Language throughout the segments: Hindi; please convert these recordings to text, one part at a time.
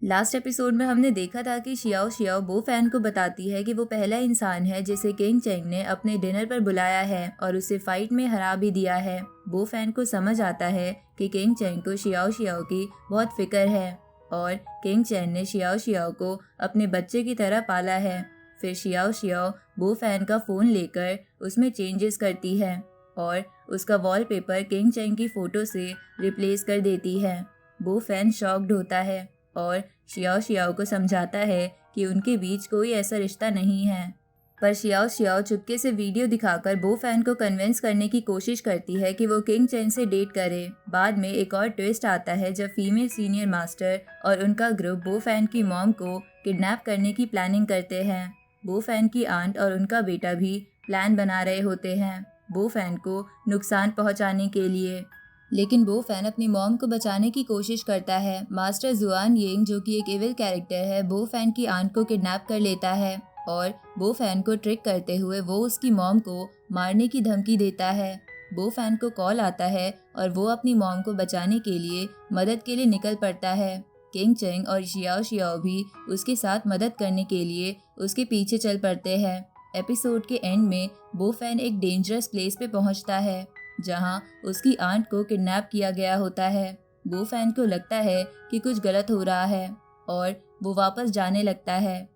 लास्ट एपिसोड में हमने देखा था कि शियाओ शियाओ बो फैन को बताती है कि वो पहला इंसान है जिसे किंग चेंग ने अपने डिनर पर बुलाया है और उसे फाइट में हरा भी दिया है। बो फैन को समझ आता है कि किंग चेंग को शियाओ शियाओ की बहुत फिक्र है और किंग चेंग ने शियाओ शियाओ को अपने बच्चे की तरह पाला है। फिर शियाओ शियाओ बो फैन का फ़ोन लेकर उसमें चेंजेस करती है और उसका वॉलपेपर किंग चेंग की फ़ोटो से रिप्लेस कर देती है। बो फैन शॉक्ड होता है और शियाओ शियाओ को समझाता है कि उनके बीच कोई ऐसा रिश्ता नहीं है। पर शियाओ शियाओ चुपके से वीडियो दिखाकर बो फैन को कन्विंस करने की कोशिश करती है कि वो किंग चेंग से डेट करे। बाद में एक और ट्विस्ट आता है जब फीमेल सीनियर मास्टर और उनका ग्रुप बो फैन की मॉम को किडनैप करने की प्लानिंग करते हैं। बो फैन की आंट और उनका बेटा भी प्लान बना रहे होते हैं बो फैन को नुकसान पहुंचाने के लिए। लेकिन बो फैन अपनी मॉम को बचाने की कोशिश करता है। मास्टर जुआन यिंग जो कि एक इविल कैरेक्टर है, बो फैन की आंट को किडनैप कर लेता है और बो फैन को ट्रिक करते हुए वो उसकी मॉम को मारने की धमकी देता है। बो फैन को कॉल आता है और वो अपनी मॉम को बचाने के लिए मदद के लिए निकल पड़ता है। किंग चेंग और शियाओ शियाओ भी उसके साथ मदद करने के लिए उसके पीछे चल पड़ते हैं। एपिसोड के एंड में बो फैन एक डेंजरस प्लेस पे पहुंचता है जहां उसकी आंट को किडनैप किया गया होता है। बो फैन को लगता है कि कुछ गलत हो रहा है और वो वापस जाने लगता है।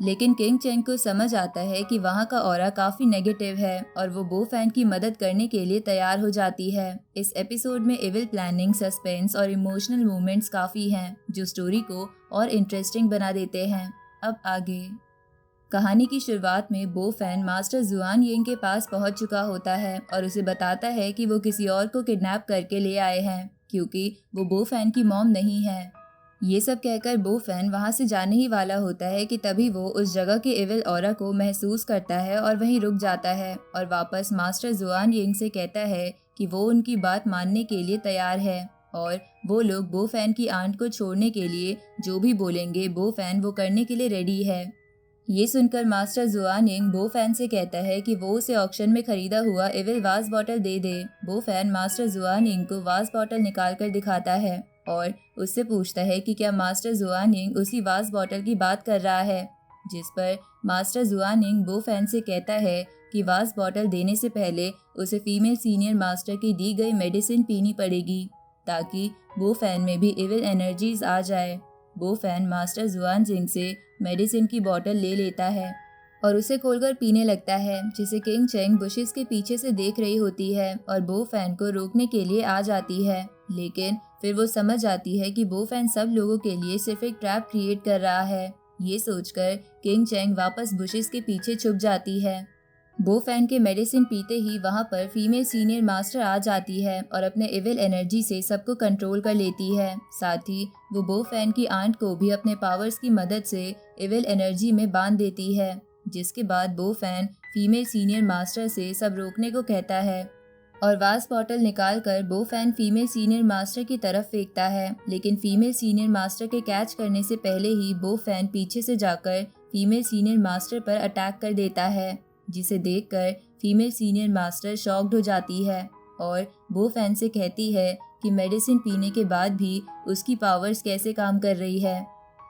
लेकिन किंग चेंग को समझ आता है कि वहाँ का ऑरा काफ़ी नेगेटिव है और वो बो फैन की मदद करने के लिए तैयार हो जाती है। इस एपिसोड में इविल प्लानिंग, सस्पेंस और इमोशनल मोमेंट्स काफ़ी हैं जो स्टोरी को और इंटरेस्टिंग बना देते हैं। अब आगे कहानी की शुरुआत में बो फैन मास्टर जुआन यिंग के पास पहुंच चुका होता है और उसे बताता है कि वो किसी और को किडनैप करके ले आए हैं क्योंकि वो बो फैन की मॉम नहीं है। ये सब कहकर बो फैन वहां से जाने ही वाला होता है कि तभी वो उस जगह के इविल ऑरा को महसूस करता है और वहीं रुक जाता है और वापस मास्टर जुआन यिंग से कहता है कि वो उनकी बात मानने के लिए तैयार है और वो लोग बो फैन की आंट को छोड़ने के लिए जो भी बोलेंगे बो फैन वो करने के लिए रेडी है। ये सुनकर मास्टर जुआन यिंग बो फैन से कहता है कि वो उसे ऑक्शन में खरीदा हुआ इविल वाज बॉटल दे दे। बो फैन मास्टर जुआन यिंग को वाज बॉटल निकाल कर दिखाता है और उससे पूछता है कि क्या मास्टर जुआन यिंग उसी वाज बॉटल की बात कर रहा है, जिस पर मास्टर जुआन यिंग बो फैन से कहता है कि वाज बॉटल देने से पहले उसे फीमेल सीनियर मास्टर की दी गई मेडिसिन पीनी पड़ेगी ताकि बो फैन में भी इविल एनर्जीज आ जाए। बो फैन मास्टर जुआन यिंग से मेडिसिन की बोतल ले लेता है और उसे खोलकर पीने लगता है, जिसे किंग चेंग बुशेस के पीछे से देख रही होती है और बो फैन को रोकने के लिए आ जाती है। लेकिन फिर वो समझ जाती है कि बो फैन सब लोगों के लिए सिर्फ एक ट्रैप क्रिएट कर रहा है। ये सोचकर किंग चेंग वापस बुशेस के पीछे छुप जाती है। बो फैन के मेडिसिन पीते ही वहाँ पर फीमेल सीनियर मास्टर आ जाती है और अपने इविल एनर्जी से सबको कंट्रोल कर लेती है। साथ ही वो बो फैन की आंट को भी अपने पावर्स की मदद से इविल एनर्जी में बांध देती है, जिसके बाद बो फैन फीमेल सीनियर मास्टर से सब रोकने को कहता है और वाज बॉटल निकाल कर बो फैन फीमेल सीनियर मास्टर की तरफ फेंकता है। लेकिन फीमेल सीनियर मास्टर के कैच करने से पहले ही बो फैन पीछे से जाकर फीमेल सीनियर मास्टर पर अटैक कर देता है, जिसे देखकर फीमेल सीनियर मास्टर शॉक्ड हो जाती है और बो फैन से कहती है कि मेडिसिन पीने के बाद भी उसकी पावर्स कैसे काम कर रही है।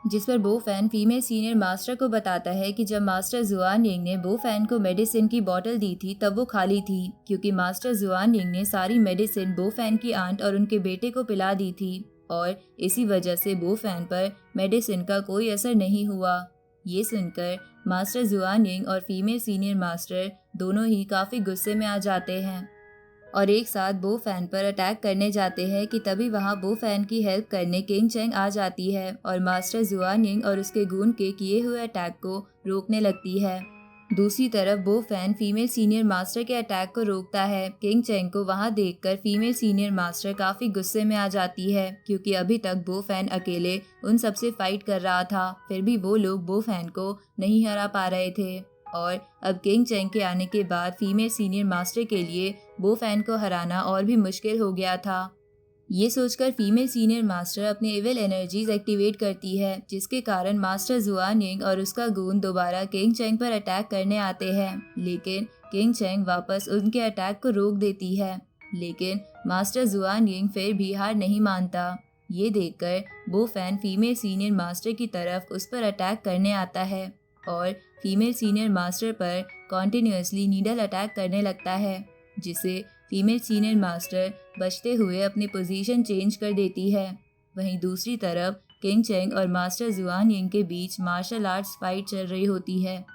जिस पर बो फैन फीमेल सीनियर मास्टर को बताता है कि जब मास्टर जुआन यिंग ने बो फैन को मेडिसिन की बोतल दी थी तब वो खाली थी क्योंकि मास्टर जुआन यिंग ने सारी मेडिसिन बो फैन की आंट और उनके बेटे को पिला दी थी और इसी वजह से बो फैन पर मेडिसिन का कोई असर नहीं हुआ। ये सुनकर मास्टर जुआन यिंग और फीमेल सीनियर मास्टर दोनों ही काफ़ी गुस्से में आ जाते हैं और एक साथ बो फैन पर अटैक करने जाते हैं कि तभी वहां बो फैन की हेल्प करने किंग चेंग आ जाती है और मास्टर जुआन यिंग और उसके गून के किए हुए अटैक को रोकने लगती है। दूसरी तरफ बो फैन फीमेल सीनियर मास्टर के अटैक को रोकता है। किंग चेंग को वहां देखकर फीमेल सीनियर मास्टर काफ़ी गुस्से में आ जाती है क्योंकि अभी तक बो फैन अकेले उन सबसे फाइट कर रहा था, फिर भी वो लोग बो फैन को नहीं हरा पा रहे थे और अब किंग चेंग के आने के बाद फीमेल सीनियर मास्टर के लिए बो फैन को हराना और भी मुश्किल हो गया था। ये सोचकर फीमेल सीनियर मास्टर अपने इविल एनर्जीज एक्टिवेट करती है, जिसके कारण मास्टर जुआन यिंग और उसका गून दोबारा किंग चेंग पर अटैक करने आते हैं। लेकिन किंग चेंग वापस उनके अटैक को रोक देती है, लेकिन मास्टर जुआन यिंग फिर भी हार नहीं मानता। ये देखकर बो फैन फीमेल सीनियर मास्टर की तरफ उस पर अटैक करने आता है और फीमेल सीनियर मास्टर पर कॉन्टिन्यूसली नीडल अटैक करने लगता है, जिसे फीमेल सीनियर मास्टर बचते हुए अपनी पोजीशन चेंज कर देती है। वहीं दूसरी तरफ किंग चेंग और मास्टर जुआन यिंग के बीच मार्शल आर्ट्स फाइट चल रही होती है,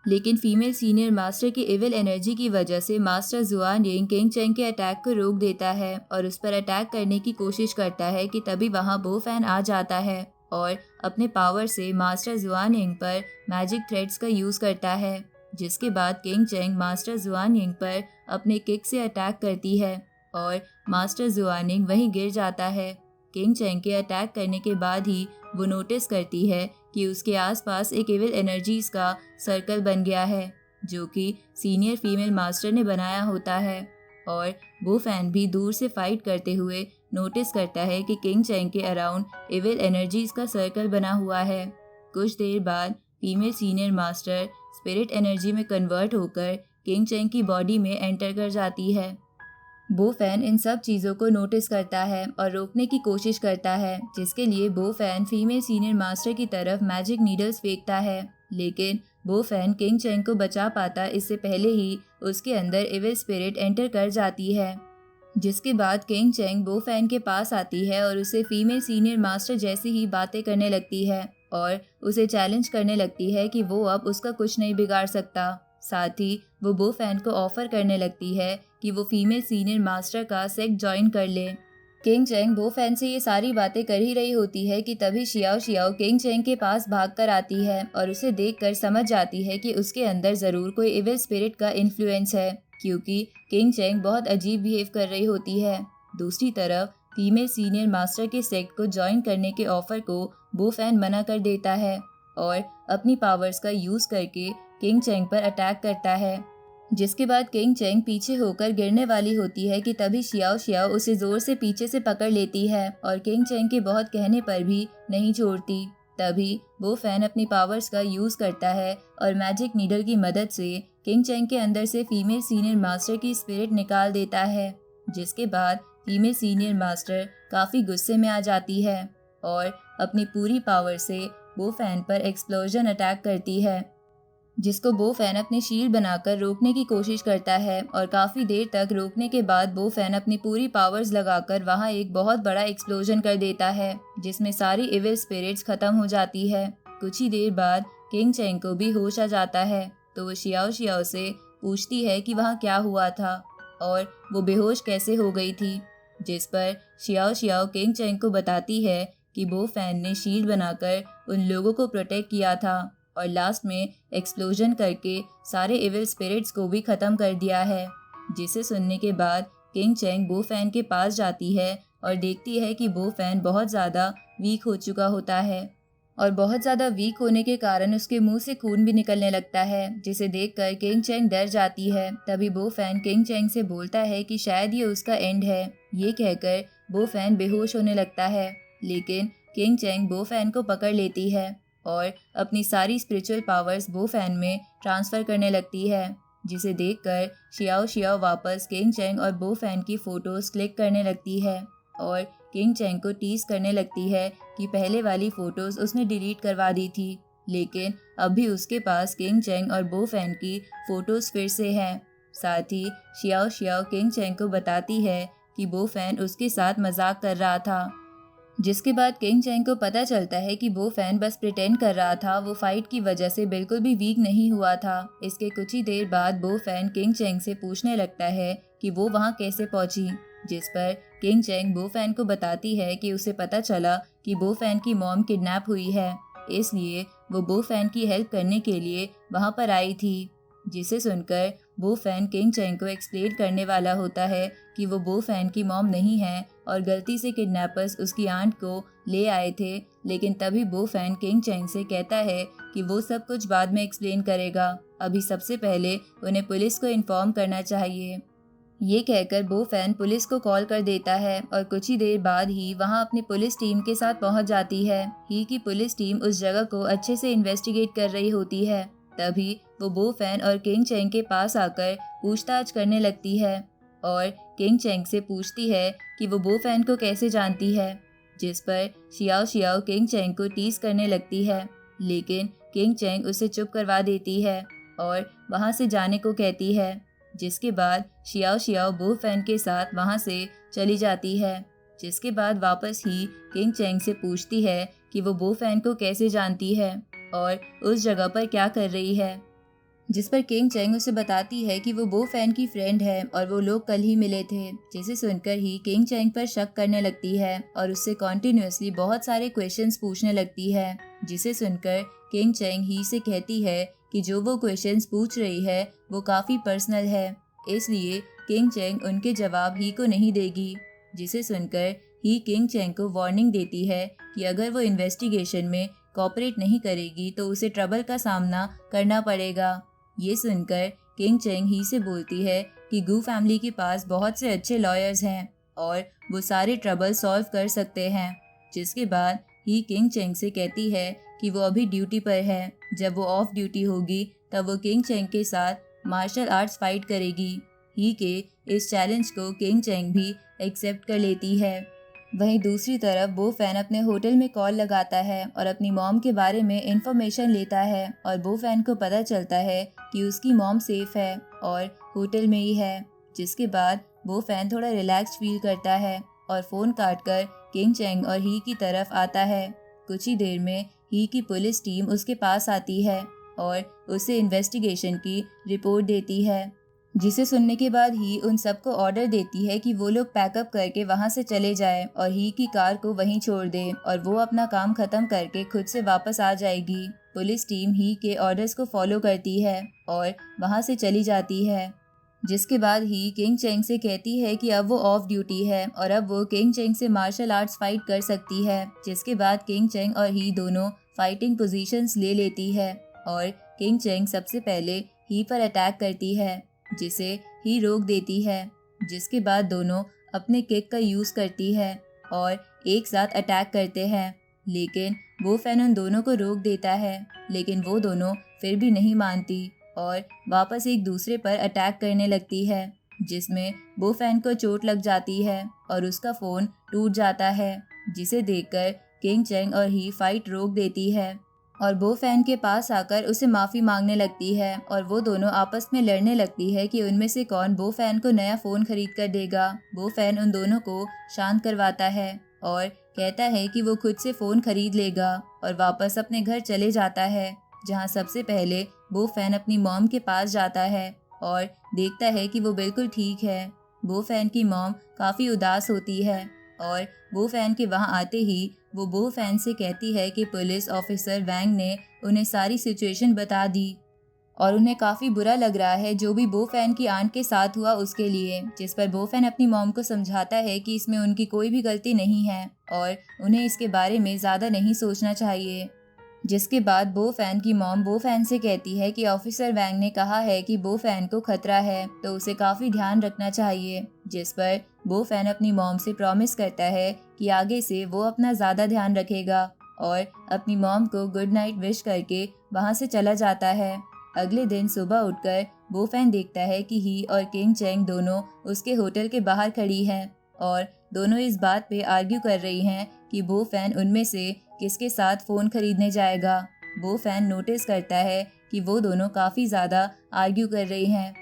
लेकिन फीमेल सीनियर मास्टर की इविल एनर्जी की वजह से मास्टर जुआन यिंग किंग चेंग के अटैक को रोक देता है और उस पर अटैक करने की कोशिश करता है कि तभी वहां बो फैन आ जाता है और अपने पावर से मास्टर जुआन यिंग पर मैजिक थ्रेड्स का यूज़ करता है, जिसके बाद किंग चेंग मास्टर जुआन यिंग पर अपने किक से अटैक करती है और मास्टर जुआन यिंग वहीं गिर जाता है। किंग चेंग के अटैक करने के बाद ही वो नोटिस करती है कि उसके आसपास एक इविल एनर्जीज का सर्कल बन गया है, जो कि सीनियर फीमेल मास्टर ने बनाया होता है। और वो फैन भी दूर से फाइट करते हुए नोटिस करता है कि किंग चेंग के अराउंड इविल एनर्जीज का सर्कल बना हुआ है। कुछ देर बाद female senior master spirit energy में कन्वर्ट होकर किंग चेंग की बॉडी में एंटर कर जाती है। बो फैन इन सब चीज़ों को नोटिस करता है और रोकने की कोशिश करता है, जिसके लिए बो फैन फीमेल सीनियर मास्टर की तरफ मैजिक नीडल्स फेंकता है, लेकिन बो फैन किंग चेंग को बचा पाता इससे पहले ही उसके अंदर इविल स्पिरिट एंटर कर जाती है। जिसके बाद किंग चेंग बो फैन के पास आती है और उसे फीमेल सीनियर मास्टर जैसी ही बातें करने लगती है और उसे चैलेंज करने लगती है कि वो अब उसका कुछ नहीं बिगाड़ सकता। साथ ही वो बो फैन को ऑफर करने लगती है कि वो फीमेल सीनियर मास्टर का सेक्ट ज्वाइन कर ले। किंग चेंग बो फैन से ये सारी बातें कर ही रही होती है कि तभी शियाओ शियाओ किंग चेंग के पास भागकर आती है और उसे देखकर समझ जाती है कि उसके अंदर ज़रूर कोई इविल स्पिरिट का इन्फ्लुएंस है, क्योंकि किंग चेंग बहुत अजीब बिहेव कर रही होती है। दूसरी तरफ फीमेल सीनियर मास्टर के सेक्ट को ज्वाइन करने के ऑफर को बो फैन मना कर देता है और अपनी पावर्स का यूज़ करके किंग चेंग पर अटैक करता है। जिसके बाद किंग चेंग पीछे होकर गिरने वाली होती है कि तभी शियाओ शियाओ उसे जोर से पीछे से पकड़ लेती है और किंग चेंग के बहुत कहने पर भी नहीं छोड़ती। तभी वो फैन अपनी पावर्स का यूज़ करता है और मैजिक नीडल की मदद से किंग चेंग के अंदर से फीमेल सीनियर मास्टर की स्पिरिट निकाल देता है, जिसके बाद फीमेल सीनियर मास्टर काफ़ी गुस्से में आ जाती है और अपनी पूरी पावर से वो फैन पर एक्सप्लोजन अटैक करती है, जिसको बो फैन अपने शील्ड बनाकर रोकने की कोशिश करता है और काफ़ी देर तक रोकने के बाद बो फैन अपनी पूरी पावर्स लगाकर वहाँ एक बहुत बड़ा एक्सप्लोजन कर देता है, जिसमें सारी इविल स्पिरिट्स ख़त्म हो जाती है। कुछ ही देर बाद किंग चेंग को भी होश आ जाता है, तो वो शियाओ शियाओ से पूछती है कि वहाँ क्या हुआ था और वो बेहोश कैसे हो गई थी, जिस पर शियाओ शियाओ किंग चेंग को बताती है कि बो फैन ने शील्ड बनाकर उन लोगों को प्रोटेक्ट किया था और लास्ट में एक्सप्लोजन करके सारे इविल स्पिरिट्स को भी ख़त्म कर दिया है। जिसे सुनने के बाद किंग चेंग बो फैन के पास जाती है और देखती है कि बो फैन बहुत ज़्यादा वीक हो चुका होता है और बहुत ज़्यादा वीक होने के कारण उसके मुंह से खून भी निकलने लगता है, जिसे देखकर किंग चेंग डर जाती है। तभी बो फैन किंग चेंग से बोलता है कि शायद ये उसका एंड है। ये कहकर बो फैन बेहोश होने लगता है, लेकिन किंग चेंग बो फैन को पकड़ लेती है और अपनी सारी स्पिरिचुअल पावर्स बो फैन में ट्रांसफ़र करने लगती है, जिसे देखकर शियाओ शियाओ वापस किंग चेंग और बो फैन की फ़ोटोज़ क्लिक करने लगती है और किंग चेंग को टीज़ करने लगती है कि पहले वाली फ़ोटोज़ उसने डिलीट करवा दी थी, लेकिन अब भी उसके पास किंग चेंग और बो फैन की फ़ोटोज़ फिर से हैं। साथ ही शियाओ शियाओ किंग चेंग को बताती है कि बो फैन उसके साथ मजाक कर रहा था, जिसके बाद किंग चेंग को पता चलता है कि बो फैन बस प्रिटेंड कर रहा था, वो फाइट की वजह से बिल्कुल भी वीक नहीं हुआ था। इसके कुछ ही देर बाद बो फैन किंग चेंग से पूछने लगता है कि वो वहाँ कैसे पहुँची, जिस पर किंग चेंग बो फैन को बताती है कि उसे पता चला कि बो फैन की मॉम किडनैप हुई है, इसलिए वो बो फैन की हेल्प करने के लिए वहाँ पर आई थी। जिसे सुनकर बो फैन किंग चेंग को एक्सप्लेन करने वाला होता है कि वो बो फैन की मॉम नहीं है और गलती से किडनैपर्स उसकी आंट को ले आए थे, लेकिन तभी बो फैन किंग चेंग से कहता है कि वो सब कुछ बाद में एक्सप्लेन करेगा, अभी सबसे पहले उन्हें पुलिस को इन्फॉर्म करना चाहिए। ये कहकर बो फैन पुलिस को कॉल कर देता है और कुछ ही देर बाद ही वहाँ अपनी पुलिस टीम के साथ पहुँच जाती है। ही की पुलिस टीम उस जगह को अच्छे से इन्वेस्टिगेट कर रही होती है। तभी वो बो फैन और किंग चेंग के पास आकर पूछताछ करने लगती है और किंग चेंग से पूछती है कि वो बो फैन को कैसे जानती है, जिस पर शियाओ शियाओ किंग चैंग को टीज करने लगती है, लेकिन किंग चैंग उसे चुप करवा देती है और वहां से जाने को कहती है। जिसके बाद शियाओ शियाओ बो फैन के साथ वहां से चली जाती है। जिसके बाद वापस ही किंग चैंग से पूछती है कि वो बो फैन को कैसे जानती है और उस जगह पर क्या कर रही है। जिस पर किंग चैंग उसे बताती है कि वो बो फैन की फ्रेंड है और वो लोग कल ही मिले थे। जिसे सुनकर ही किंग चैंग पर शक करने लगती है और उससे कॉन्टिन्यूसली बहुत सारे क्वेश्चंस पूछने लगती है। जिसे सुनकर किंग चैंग ही से कहती है कि जो वो क्वेश्चंस पूछ रही है वो काफ़ी पर्सनल है, इसलिए किंग चैंग उनके जवाब ही को नहीं देगी। जिसे सुनकर ही किंग चैंग को वार्निंग देती है कि अगर वो इन्वेस्टिगेशन में कोऑपरेट नहीं करेगी तो उसे ट्रबल का सामना करना पड़ेगा। ये सुनकर किंग चैंग ही से बोलती है कि गू फैमिली के पास बहुत से अच्छे लॉयर्स हैं और वो सारे ट्रबल सॉल्व कर सकते हैं। जिसके बाद ही किंग चैंग से कहती है कि वो अभी ड्यूटी पर है, जब वो ऑफ ड्यूटी होगी तब वो किंग चैंग के साथ मार्शल आर्ट्स फाइट करेगी। ही के इस चैलेंज को किंग चैंग भी एक्सेप्ट कर लेती है। वहीं दूसरी तरफ बो फैन अपने होटल में कॉल लगाता है और अपनी मॉम के बारे में इंफॉर्मेशन लेता है और बो फैन को पता चलता है कि उसकी मॉम सेफ है और होटल में ही है। जिसके बाद बो फैन थोड़ा रिलैक्स फील करता है और फ़ोन काटकर किंग चैंग और ही की तरफ आता है। कुछ ही देर में ही की पुलिस टीम उसके पास आती है और उसे इन्वेस्टिगेशन की रिपोर्ट देती है। जिसे सुनने के बाद ही उन सबको ऑर्डर देती है कि वो लोग पैकअप करके वहाँ से चले जाएं और ही की कार को वहीं छोड़ दे और वो अपना काम खत्म करके खुद से वापस आ जाएगी। पुलिस टीम ही के ऑर्डर्स को फॉलो करती है और वहाँ से चली जाती है। जिसके बाद ही किंग चैंग से कहती है कि अब वो ऑफ ड्यूटी है और अब वो किंग चैंग से मार्शल आर्ट्स फाइट कर सकती है। जिसके बाद किंग चैंग और ही दोनों फाइटिंग पोजीशंस ले लेती है और किंग चैंग सबसे पहले ही पर अटैक करती है, जिसे ही रोक देती है। जिसके बाद दोनों अपने किक का यूज़ करती है और एक साथ अटैक करते हैं, लेकिन बो फैन उन दोनों को रोक देता है, लेकिन वो दोनों फिर भी नहीं मानती और वापस एक दूसरे पर अटैक करने लगती है। जिसमें बो फैन को चोट लग जाती है और उसका फ़ोन टूट जाता है। जिसे देखकर किंग चैंग और ही फाइट रोक देती है और बो फैन के पास आकर उसे माफ़ी मांगने लगती है और वो दोनों आपस में लड़ने लगती है कि उनमें से कौन बो फैन को नया फ़ोन खरीद कर देगा। बो फैन उन दोनों को शांत करवाता है और कहता है कि वो खुद से फ़ोन खरीद लेगा और वापस अपने घर चले जाता है, जहाँ सबसे पहले बो फैन अपनी मॉम के पास जाता है और देखता है कि वो बिल्कुल ठीक है। बो फैन की मॉम काफ़ी उदास होती है और बो फैन के वहाँ आते ही वो बो फैन से कहती है कि पुलिस ऑफिसर वैंग ने उन्हें सारी सिचुएशन बता दी और उन्हें काफ़ी बुरा लग रहा है जो भी बो फैन की आंट के साथ हुआ उसके लिए। जिस पर बो फैन अपनी मॉम को समझाता है कि इसमें उनकी कोई भी गलती नहीं है और उन्हें इसके बारे में ज़्यादा नहीं सोचना चाहिए। जिसके बाद बो फैन की मॉम बो फैन से कहती है कि ऑफिसर वैंग ने कहा है कि बो फैन को खतरा है तो उसे काफ़ी ध्यान रखना चाहिए। जिस पर बो फैन अपनी मॉम से प्रॉमिस करता है कि आगे से वो अपना ज़्यादा ध्यान रखेगा और अपनी मॉम को गुड नाइट विश करके वहाँ से चला जाता है। अगले दिन सुबह उठकर बो फैन देखता है कि ही और किंग चैंग दोनों उसके होटल के बाहर खड़ी हैं और दोनों इस बात पे आर्ग्यू कर रही हैं कि बो फैन उनमें से किसके साथ फ़ोन खरीदने जाएगा। बो फैन नोटिस करता है कि वो दोनों काफ़ी ज़्यादा आर्ग्यू कर रही हैं,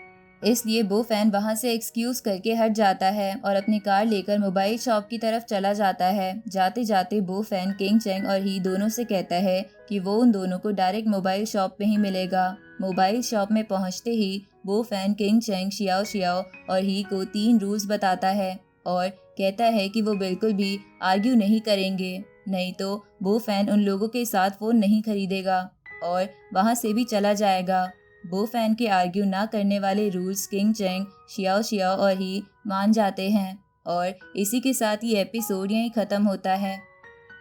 इसलिए बो फैन वहाँ से एक्सक्यूज़ करके हट जाता है और अपनी कार लेकर मोबाइल शॉप की तरफ चला जाता है। जाते जाते बो फैन किंग चैंग और ही दोनों से कहता है कि वो उन दोनों को डायरेक्ट मोबाइल शॉप में ही मिलेगा। मोबाइल शॉप में पहुँचते ही Bo Fan King Chang, Xiao Xiao और ही को 3 रूल्स बताता है और कहता है कि वो बिल्कुल भी आर्ग्यू नहीं करेंगे, नहीं तो बो फैन उन लोगों के साथ फ़ोन नहीं खरीदेगा और वहाँ से भी चला जाएगा। बो फैन के आर्ग्यू ना करने वाले rules King Chang, Xiao Xiao और ही मान जाते हैं और इसी के साथ ये एपिसोड यहीं ख़त्म होता है।